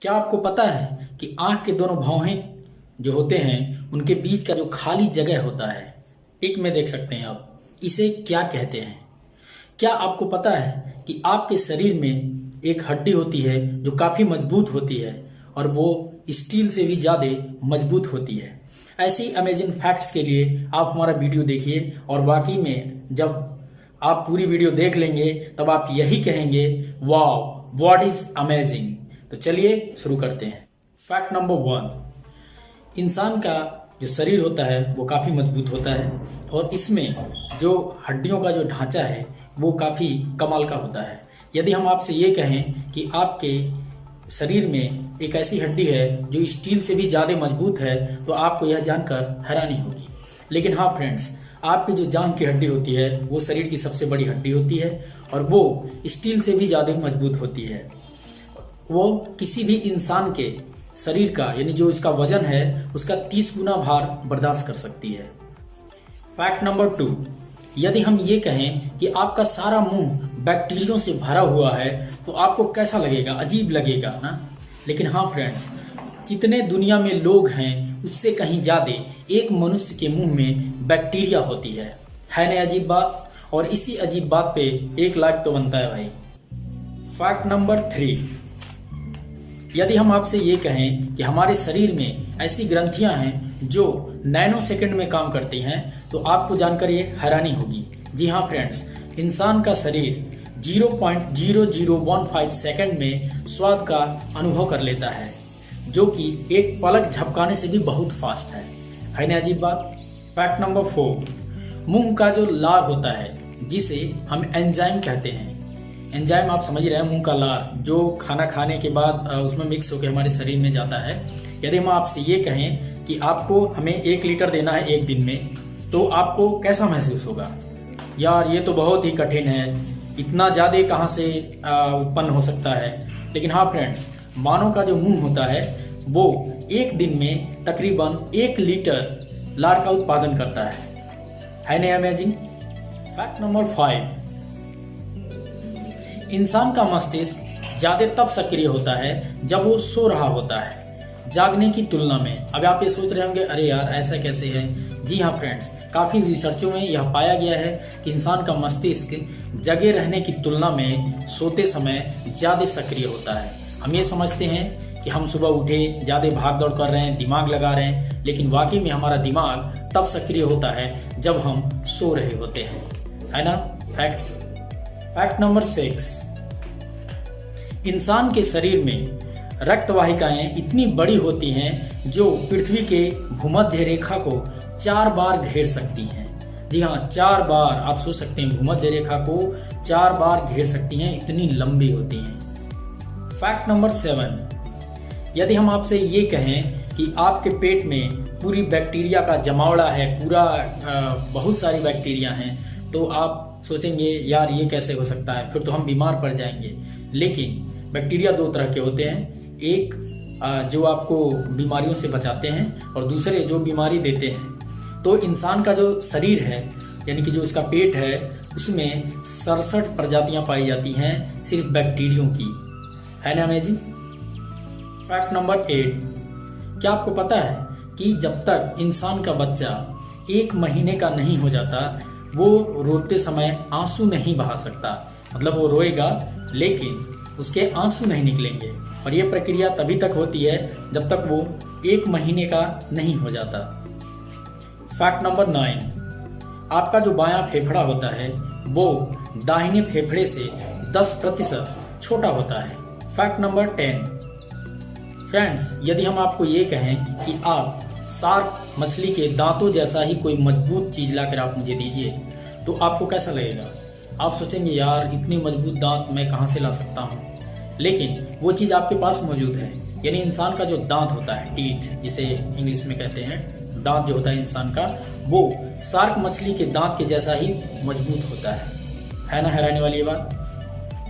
क्या आपको पता है कि आंख के दोनों भौहें जो होते हैं उनके बीच का जो खाली जगह होता है, पिक में देख सकते हैं आप, इसे क्या कहते हैं? क्या आपको पता है कि आपके शरीर में एक हड्डी होती है जो काफी मजबूत होती है और वो स्टील से भी ज्यादा मजबूत होती है। ऐसी अमेजिंग फैक्ट्स के लिए आप हमारा वीडियो देखिए और वाकई में जब आप पूरी वीडियो देख लेंगे तब आप यही कहेंगे, वाओ व्हाट इज अमेजिंग। तो चलिए शुरू करते हैं। फैक्ट नंबर 1, इंसान का जो शरीर होता है वो काफ़ी मजबूत होता है और इसमें जो हड्डियों का जो ढांचा है वो काफ़ी कमाल का होता है। यदि हम आपसे ये कहें कि आपके शरीर में एक ऐसी हड्डी है जो स्टील से भी ज़्यादा मजबूत है तो आपको यह जानकर हैरानी होगी। लेकिन हाँ फ्रेंड्स, आपकी जो जांघ की हड्डी होती है वो शरीर की सबसे बड़ी हड्डी होती है और वो स्टील से भी ज़्यादा मजबूत होती है। वो किसी भी इंसान के शरीर का यानी जो इसका वजन है उसका 30 गुना भार बर्दाश्त कर सकती है। फैक्ट नंबर 2, यदि हम ये कहें कि आपका सारा मुंह बैक्टीरिया से भरा हुआ है तो आपको कैसा लगेगा? अजीब लगेगा ना। लेकिन हाँ फ्रेंड्स, जितने दुनिया में लोग हैं उससे कहीं ज्यादा एक मनुष्य के मुंह में बैक्टीरिया होती है ना अजीब बात? और इसी अजीब बात पे 1 लाख तो बनता है भाई। फैक्ट नंबर 3, यदि हम आपसे ये कहें कि हमारे शरीर में ऐसी ग्रंथियां हैं जो नैनो सेकंड में काम करती हैं तो आपको जानकर ये हैरानी होगी। जी हाँ फ्रेंड्स, इंसान का शरीर 0.0015 सेकंड में स्वाद का अनुभव कर लेता है, जो कि एक पलक झपकाने से भी बहुत फास्ट है ना अजीब बात? फैक्ट नंबर 4, मुंह का जो लार होता है जिसे हम एंजाइम कहते हैं, एंजाइम आप समझ रहे हैं, मुंह का लार जो खाना खाने के बाद उसमें मिक्स होकर हमारे शरीर में जाता है। यदि हम आपसे ये कहें कि आपको हमें 1 लीटर देना है 1 दिन में तो आपको कैसा महसूस होगा? यार ये तो बहुत ही कठिन है, इतना ज़्यादा कहाँ से उत्पन्न हो सकता है? लेकिन हाँ फ्रेंड्स, मानव का जो मुंह होता है वो 1 दिन में तकरीबन 1 लीटर लार का उत्पादन करता है ना अमेजिंग? फैक्ट नंबर 5, इंसान का मस्तिष्क ज्यादा तब सक्रिय होता है जब वो सो रहा होता है जागने की तुलना में। अब आप ये सोच रहे होंगे, अरे यार ऐसा कैसे है? जी हाँ फ्रेंड्स, काफी रिसर्चों में यह पाया गया है कि इंसान का मस्तिष्क जगे रहने की तुलना में सोते समय ज्यादा सक्रिय होता है। हम ये समझते हैं कि हम सुबह उठे, ज्यादा भाग दौड़ कर रहे हैं, दिमाग लगा रहे हैं, लेकिन वाकई में हमारा दिमाग तब सक्रिय होता है जब हम सो रहे होते हैं, है ना फैक्ट्स? फैक्ट नंबर 6, इंसान के शरीर में रक्त वाहिकाएं इतनी बड़ी होती हैं जो पृथ्वी के भूमध्य रेखा को 4 बार घेर सकती हैं। जी हाँ, 4 बार। आप सोच सकते हैं, भूमध्य रेखा को 4 बार घेर सकती हैं, इतनी लंबी होती हैं। फैक्ट नंबर 7, यदि हम आपसे ये कहें कि आपके पेट में पूरी बैक्टीरिया का जमावड़ा है, पूरा बहुत सारी बैक्टीरिया हैं, तो आप सोचेंगे यार ये कैसे हो सकता है, फिर तो हम बीमार पड़ जाएंगे। लेकिन बैक्टीरिया 2 तरह के होते हैं, एक जो आपको बीमारियों से बचाते हैं और दूसरे जो बीमारी देते हैं। तो इंसान का जो शरीर है यानी कि जो इसका पेट है उसमें 67 प्रजातियां पाई जाती हैं सिर्फ बैक्टीरियों की, है ना अमेजिंग? फैक्ट नंबर 8, क्या आपको पता है कि जब तक इंसान का बच्चा 1 महीने का नहीं हो जाता वो रोते समय आंसू नहीं बहा सकता। मतलब वो रोएगा लेकिन उसके आंसू नहीं निकलेंगे और ये प्रक्रिया तभी तक होती है जब तक वो 1 महीने का नहीं हो जाता। फैक्ट नंबर 9, आपका जो बायां फेफड़ा होता है वो दाहिने फेफड़े से 10% छोटा होता है। फैक्ट नंबर 10, फ्रेंड्स, यदि हम आपको ये कहें कि आप शार्क मछली के दांतों जैसा ही कोई मजबूत चीज लाकर आप मुझे दीजिए तो आपको कैसा लगेगा? आप सोचेंगे यार इतनी मजबूत दांत मैं कहां से ला सकता हूं? लेकिन वो चीज आपके पास मौजूद है। यानी इंसान का जो दांत होता है, टीथ जिसे इंग्लिश में कहते हैं, दांत जो होता है इंसान का, वो शार्क मछली के दांत के जैसा ही मजबूत होता है ना हैरानी वाली बात?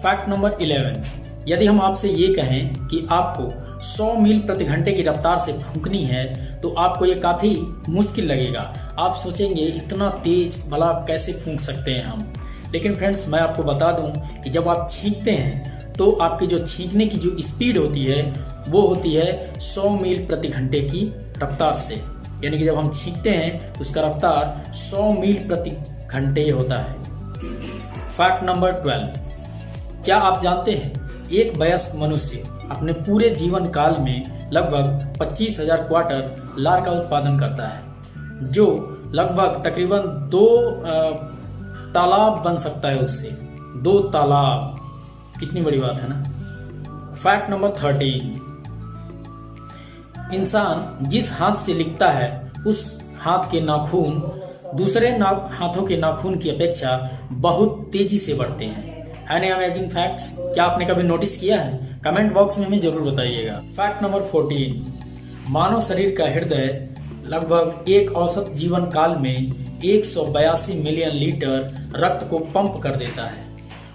फैक्ट नंबर 11, यदि हम आपसे ये कहें कि आपको 100 मील प्रति घंटे की रफ्तार से फूंकनी है तो आपको ये काफी मुश्किल लगेगा। आप सोचेंगे इतना तेज भला कैसे फूंक सकते हैं हम? लेकिन फ्रेंड्स, मैं आपको बता दूं कि जब आप छींकते हैं तो आपकी जो छींकने की जो स्पीड होती है वो होती है 100 मील प्रति घंटे की रफ्तार से। यानी कि जब हम छींकते हैं तो उसका रफ्तार 100 मील प्रति घंटे होता है। फैक्ट नंबर 12, क्या आप जानते हैं एक वयस्क मनुष्य अपने पूरे जीवन काल में लगभग 25,000 क्वार्टर लार का उत्पादन करता है, जो लगभग तकरीबन 2 तालाब बन सकता है उससे। 2 तालाब, कितनी बड़ी बात है ना। फैक्ट नंबर 13, इंसान जिस हाथ से लिखता है उस हाथ के नाखून दूसरे हाथों के नाखून की अपेक्षा बहुत तेजी से बढ़ते हैं। है ना अमेजिंग फैक्ट्स? क्या आपने कभी नोटिस किया है? कमेंट बॉक्स में हमें जरूर बताइएगा। फैक्ट नंबर 14, मानव शरीर का हृदय लगभग एक औसत जीवन काल में 182 मिलियन लीटर रक्त को पंप कर देता है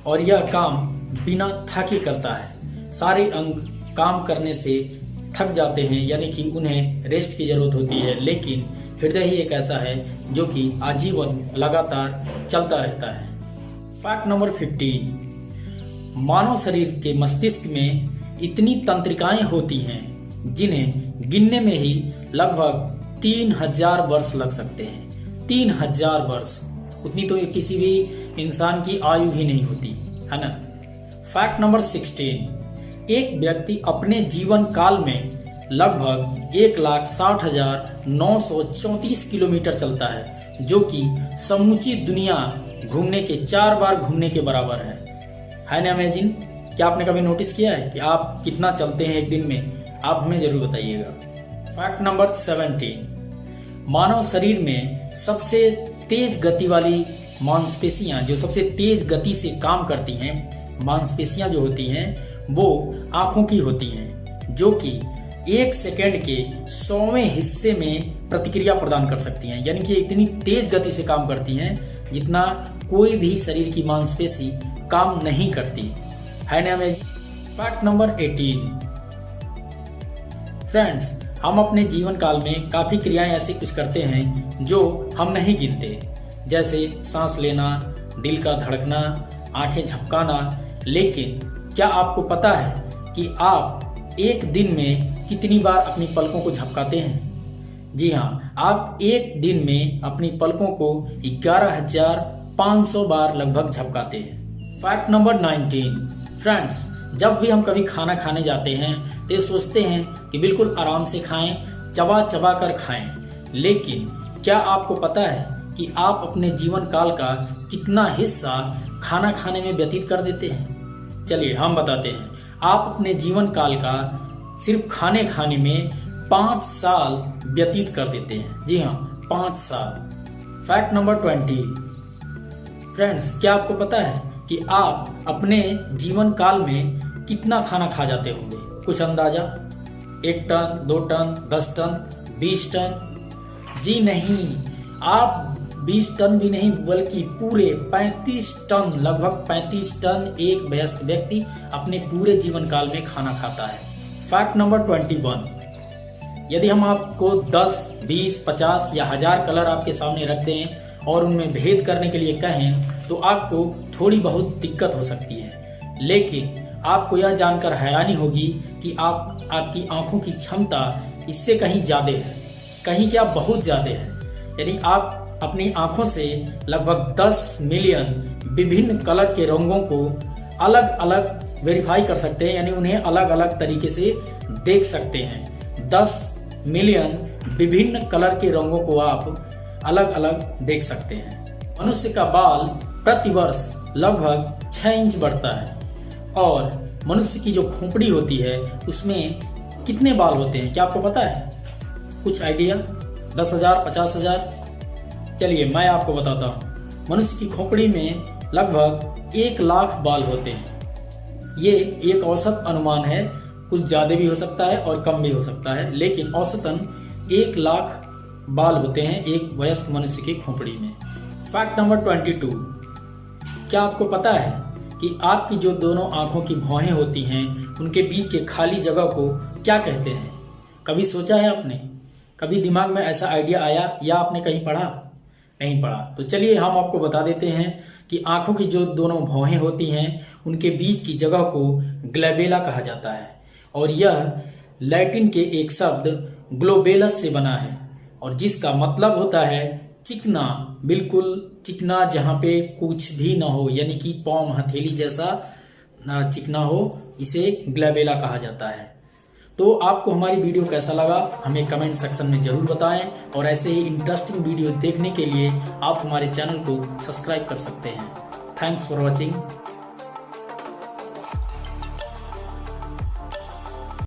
और यह काम बिना थके करता है। सारे अंग काम करने से थक जाते हैं, यानी कि उन्हें रेस्ट की जरूरत होती है, लेकिन हृदय ही एक ऐसा है जो कि आजीवन लगातार चलता रहता है। फैक्ट नंबर 15, मानव शरीर के मस्तिष्क में इतनी तंत्रिकाएं होती हैं जिन्हें गिनने में ही लगभग 3000 वर्ष लग सकते हैं। 3000 वर्ष, उतनी तो किसी भी इंसान की आयु भी नहीं होती, है ना। फैक्ट नंबर 16, एक व्यक्ति अपने जीवन काल में लगभग 1,60,934 किलोमीटर चलता है, जो कि समूची दुनिया घूमने के 4 बार घूमने के बराबर है ना अमेजिंग? क्या आपने कभी नोटिस किया है कि आप कितना चलते हैं एक दिन में? आप हमें जरूर बताइएगा। फैक्ट नंबर 17, मानव शरीर में सबसे तेज गति वाली मांसपेशियां, जो सबसे तेज गति से काम करती हैं, मांसपेशियां जो होती हैं वो आंखों की होती हैं, जो कि 1 सेकेंड के 100वें हिस्से में प्रतिक्रिया प्रदान कर सकती हैं। यानी कि इतनी तेज गति से काम करती हैं जितना कोई भी शरीर की मांसपेशी काम नहीं करती, है ना अमेजिंग? फैक्ट नंबर 18, फ्रेंड्स, हम अपने जीवन काल में काफी क्रियाएं ऐसी कुछ करते हैं जो हम नहीं गिनते, जैसे सांस लेना, दिल का धड़कना, आंखें झपकाना। लेकिन क्या आपको पता है कि आप एक दिन में कितनी बार अपनी पलकों को झपकाते हैं? जी हाँ, आप एक दिन में अपनी पलकों को 11,500 बार लगभग झपकाते हैं। फैक्ट नंबर 19, फ्रेंड्स, जब भी हम कभी खाना खाने जाते हैं तो ये सोचते हैं कि बिल्कुल आराम से खाएं, चबा चबा कर खाएं। लेकिन क्या आपको पता है कि आप अपने जीवन काल का कितना हिस्सा खाना खाने में व्यतीत कर देते हैं? चलिए हम बताते हैं। आप अपने जीवन काल का सिर्फ खाने खाने में 5 साल व्यतीत कर देते हैं। जी हाँ, 5 साल। फैक्ट नंबर 20, फ्रेंड्स, क्या आपको पता है कि आप अपने जीवन काल में कितना खाना खा जाते होंगे? कुछ अंदाजा? 1 टन, 2 टन, 10 टन, 20 टन? जी नहीं, आप 20 टन भी नहीं बल्कि पूरे 35 टन, लगभग 35 टन एक वयस्क व्यक्ति अपने पूरे जीवन काल में खाना खाता है। फैक्ट नंबर 21, यदि हम आपको 10, 20, 50 या 1000 कलर आपके सामने रख दें और उनमें भेद करने के लिए कहें तो आपको थोड़ी बहुत दिक्कत हो सकती है। लेकिन आपको यह जानकर हैरानी होगी कि आपकी आंखों की क्षमता इससे कहीं ज्यादा है, कहीं क्या बहुत ज्यादा है। यानी आप अपनी आंखों से लगभग 10 मिलियन विभिन्न कलर के रंगों को अलग अलग वेरीफाई कर सकते हैं, यानी उन्हें अलग अलग तरीके से देख सकते हैं। 10 मिलियन विभिन्न कलर के रंगों को आप अलग अलग देख सकते हैं। मनुष्य का बाल प्रतिवर्ष लगभग 6 इंच बढ़ता है और मनुष्य की जो खोपड़ी होती है उसमें कितने बाल होते हैं? क्या आपको पता है? कुछ आइडिया? 10,000, 50,000? चलिए मैं आपको बताता हूँ। मनुष्य की खोपड़ी में लगभग 1 लाख बाल होते हैं। ये एक औसत अनुमान है, कुछ ज्यादा भी हो सकता है और कम भी हो सकता है, लेकिन औसतन 1 लाख बाल होते हैं एक वयस्क मनुष्य की खोपड़ी में। फैक्ट नंबर 22, क्या आपको पता है कि आपकी जो दोनों आंखों की भौहें होती हैं उनके बीच के खाली जगह को क्या कहते हैं? कभी सोचा है आपने? कभी दिमाग में ऐसा आइडिया आया या आपने कहीं पढ़ा? नहीं पढ़ा तो चलिए हम आपको बता देते हैं कि आंखों की जो दोनों भौहें होती हैं उनके बीच की जगह को ग्लैबेला कहा जाता है और यह लैटिन के एक शब्द ग्लोबेलस से बना है और जिसका मतलब होता है चिकना, बिल्कुल चिकना जहां पे कुछ भी ना हो, यानी कि पॉम हथेली जैसा चिकना हो, इसे ग्लोबेला कहा जाता है। तो आपको हमारी वीडियो कैसा लगा हमें कमेंट सेक्शन में जरूर बताएं और ऐसे ही इंटरेस्टिंग वीडियो देखने के लिए आप हमारे चैनल को सब्सक्राइब कर सकते हैं। Thanks for watching.